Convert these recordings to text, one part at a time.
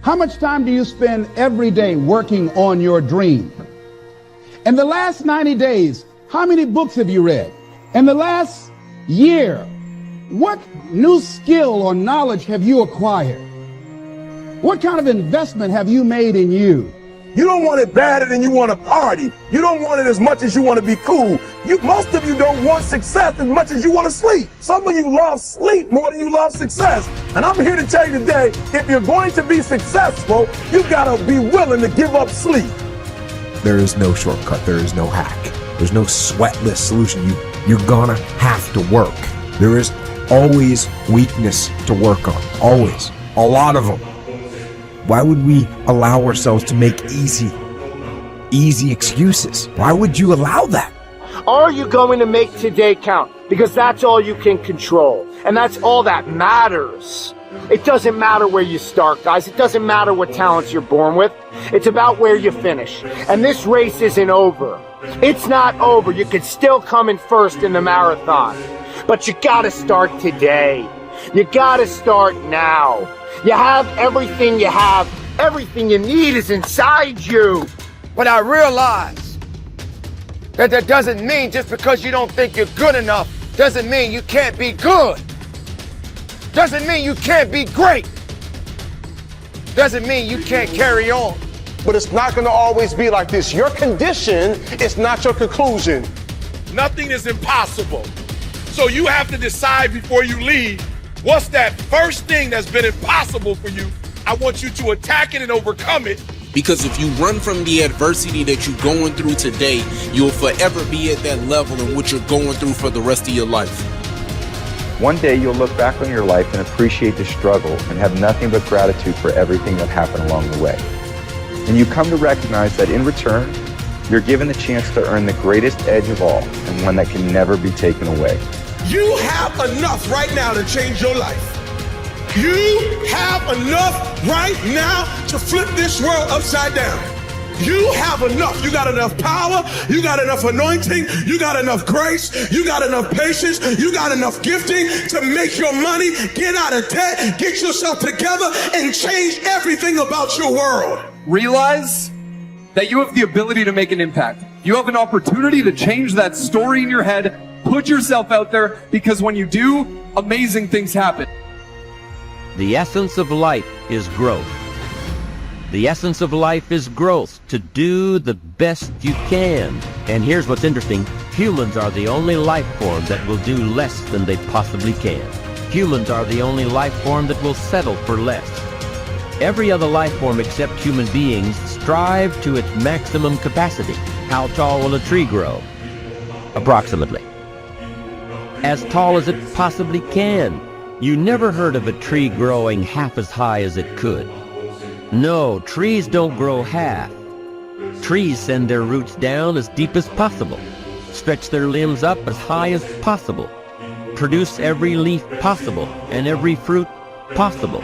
How much time do you spend every day working on your dream? In the last 90 days, how many books have you read? In the last year, what new skill or knowledge have you acquired? What kind of investment have you made in you? You don't want it badder than you want to party. You don't want it as much as you want to be cool. Most of you don't want success as much as you want to sleep. Some of you love sleep more than you love success. And I'm here to tell you today, if you're going to be successful, you gotta be willing to give up sleep. There is no shortcut. There is no hack. There's no sweatless solution. You're gonna have to work. There is always weakness to work on. Always. A lot of them. Why would we allow ourselves to make easy excuses? Why would you allow that? Are you going to make today count? Because that's all you can control. And that's all that matters. It doesn't matter where you start, guys. It doesn't matter what talents you're born with. It's about where you finish. And this race isn't over. It's not over. You could still come in first in the marathon. But you gotta start today. You gotta start now. You have everything you have. Everything you need is inside you. But I realize that doesn't mean just because you don't think you're good enough doesn't mean you can't be good. Doesn't mean you can't be great. Doesn't mean you can't carry on. But it's not gonna always be like this. Your condition is not your conclusion. Nothing is impossible. So you have to decide before you leave, what's that first thing that's been impossible for you? I want you to attack it and overcome it. Because if you run from the adversity that you're going through today, you'll forever be at that level in which you're going through for the rest of your life. One day you'll look back on your life and appreciate the struggle and have nothing but gratitude for everything that happened along the way. And you come to recognize that in return, you're given the chance to earn the greatest edge of all, and one that can never be taken away. You have enough right now to change your life. You have enough right now to flip this world upside down. You have enough. You got enough power. You got enough anointing. You got enough grace. You got enough patience. You got enough gifting to make your money, get out of debt, get yourself together, and change everything about your world. Realize that you have the ability to make an impact. You have an opportunity to change that story in your head. Put yourself out there, because when you do, amazing things happen. The essence of life is growth. The essence of life is growth, to do the best you can. And here's what's interesting. Humans are the only life form that will do less than they possibly can. Humans are the only life form that will settle for less. Every other life form except human beings strive to its maximum capacity. How tall will a tree grow? Approximately as tall as it possibly can. You never heard of a tree growing half as high as it could. No, trees don't grow half. Trees send their roots down as deep as possible, stretch their limbs up as high as possible, produce every leaf possible and every fruit possible.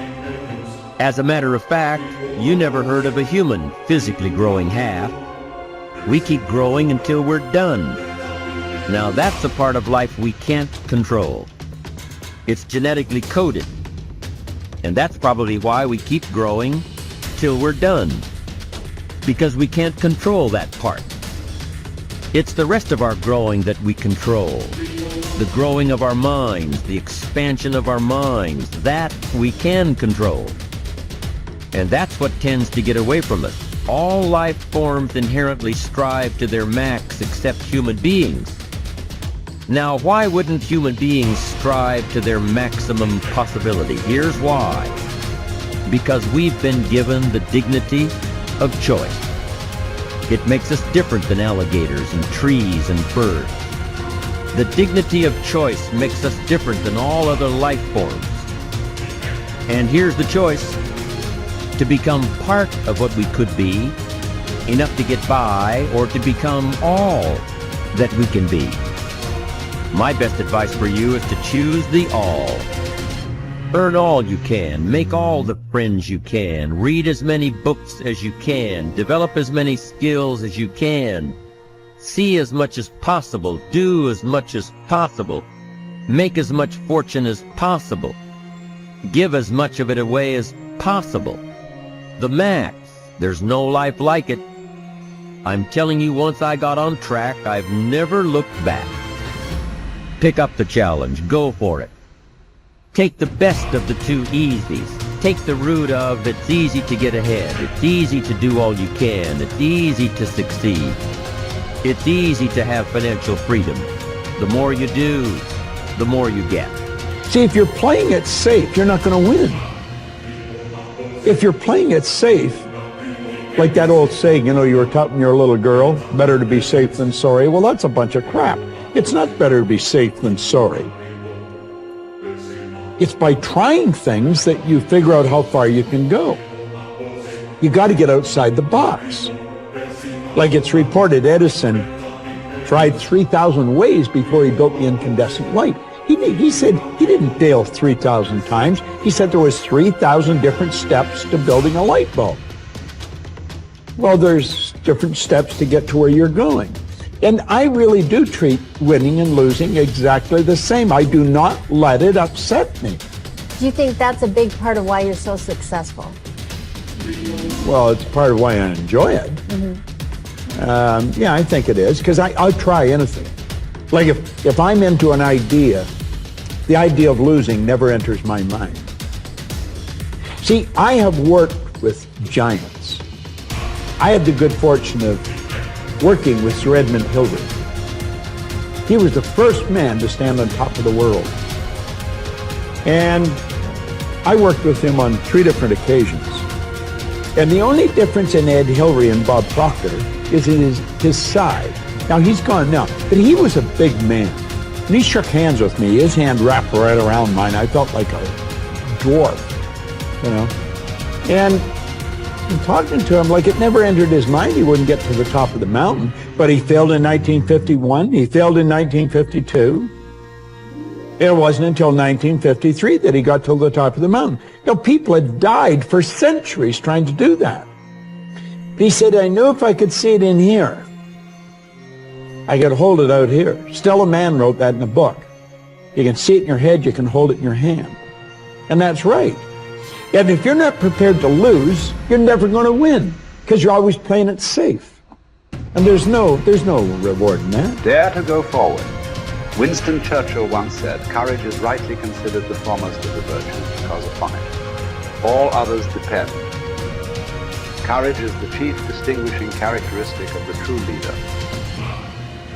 As a matter of fact, you never heard of a human physically growing half. We keep growing until we're done. Now that's a part of life we can't control. It's genetically coded. And that's probably why we keep growing till we're done. Because we can't control that part. It's the rest of our growing that we control. The growing of our minds, the expansion of our minds, that we can control. And that's what tends to get away from us. All life forms inherently strive to their max except human beings. Now, why wouldn't human beings strive to their maximum possibility? Here's why. Because we've been given the dignity of choice. It makes us different than alligators and trees and birds. The dignity of choice makes us different than all other life forms. And here's the choice: to become part of what we could be, enough to get by, or to become all that we can be. My best advice for you is to choose the all. Earn all you can, make all the friends you can, read as many books as you can, develop as many skills as you can, see as much as possible, do as much as possible, make as much fortune as possible, give as much of it away as possible. The max. There's no life like it. I'm telling you, once I got on track, I've never looked back. Pick up the challenge. Go for it. Take the best of the two easies. Take the route of it's easy to get ahead. It's easy to do all you can. It's easy to succeed. It's easy to have financial freedom. The more you do, the more you get. See, if you're playing it safe, you're not going to win. If you're playing it safe, like that old saying, you know, you were taught when you're a little girl, better to be safe than sorry. Well, that's a bunch of crap. It's not better to be safe than sorry. It's by trying things that you figure out how far you can go. You got to get outside the box. Like it's reported, Edison tried 3,000 ways before he built the incandescent light. He said he didn't fail 3,000 times. He said there was 3,000 different steps to building a light bulb. Well, there's different steps to get to where you're going. And I really do treat winning and losing exactly the same. I do not let it upset me. Do you think that's a big part of why you're so successful? Well, it's part of why I enjoy it. Yeah, I think it is, because I'll try anything. Like if I'm into an idea, the idea of losing never enters my mind. See, I have worked with giants. I had the good fortune of working with Sir Edmund Hillary. He was the first man to stand on top of the world. And I worked with him on 3 different occasions. And the only difference in Ed Hillary and Bob Proctor is in his size. Now, he's gone now, but he was a big man. And he shook hands with me. His hand wrapped right around mine. I felt like a dwarf, you know. And talking to him, like it never entered his mind he wouldn't get to the top of the mountain. But he failed in 1951. He failed in 1952. It wasn't until 1953 that he got to the top of the mountain. You know, people had died for centuries trying to do that. He said, I knew if I could see it in here, I could hold it out here. Stella Mann wrote that in a book. You can see it in your head, you can hold it in your hand. And that's right. And if you're not prepared to lose, you're never going to win, because you're always playing it safe. And there's no reward in that. Dare to go forward. Winston Churchill once said, courage is rightly considered the foremost of the virtues, because upon it all others depend. Courage is the chief distinguishing characteristic of the true leader.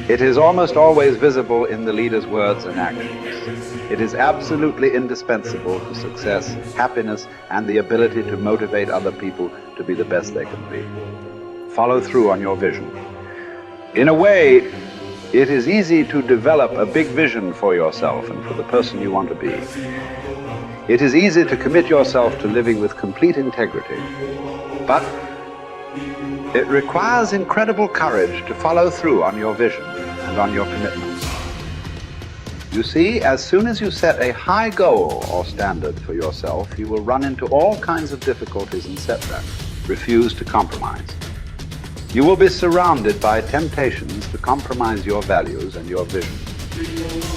It is almost always visible in the leader's words and actions. It is absolutely indispensable to success, happiness, and the ability to motivate other people to be the best they can be. Follow through on your vision. In a way, it is easy to develop a big vision for yourself and for the person you want to be. It is easy to commit yourself to living with complete integrity. But it requires incredible courage to follow through on your vision and on your commitments. You see, as soon as you set a high goal or standard for yourself, you will run into all kinds of difficulties and setbacks. Refuse to compromise. You will be surrounded by temptations to compromise your values and your vision.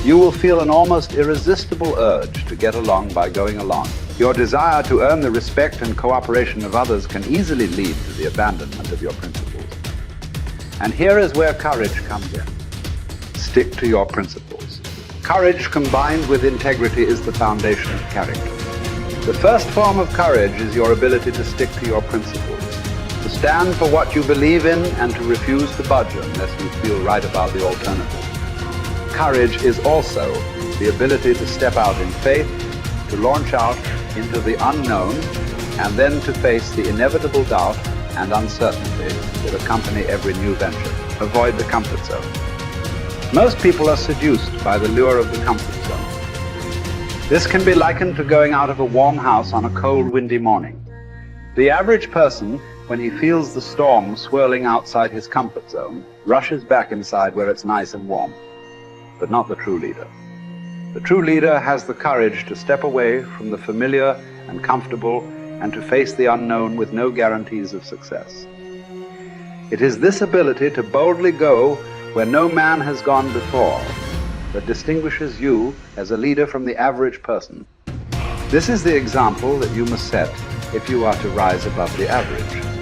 You will feel an almost irresistible urge to get along by going along. Your desire to earn the respect and cooperation of others can easily lead to the abandonment of your principles. And here is where courage comes in. Stick to your principles. Courage combined with integrity is the foundation of character. The first form of courage is your ability to stick to your principles, to stand for what you believe in and to refuse to budge unless you feel right about the alternative. Courage is also the ability to step out in faith, to launch out into the unknown, and then to face the inevitable doubt and uncertainty that accompany every new venture. Avoid the comfort zone. Most people are seduced by the lure of the comfort zone. This can be likened to going out of a warm house on a cold, windy morning. The average person, when he feels the storm swirling outside his comfort zone, rushes back inside where it's nice and warm. But not the true leader. The true leader has the courage to step away from the familiar and comfortable and to face the unknown with no guarantees of success. It is this ability to boldly go where no man has gone before that distinguishes you as a leader from the average person. This is the example that you must set if you are to rise above the average.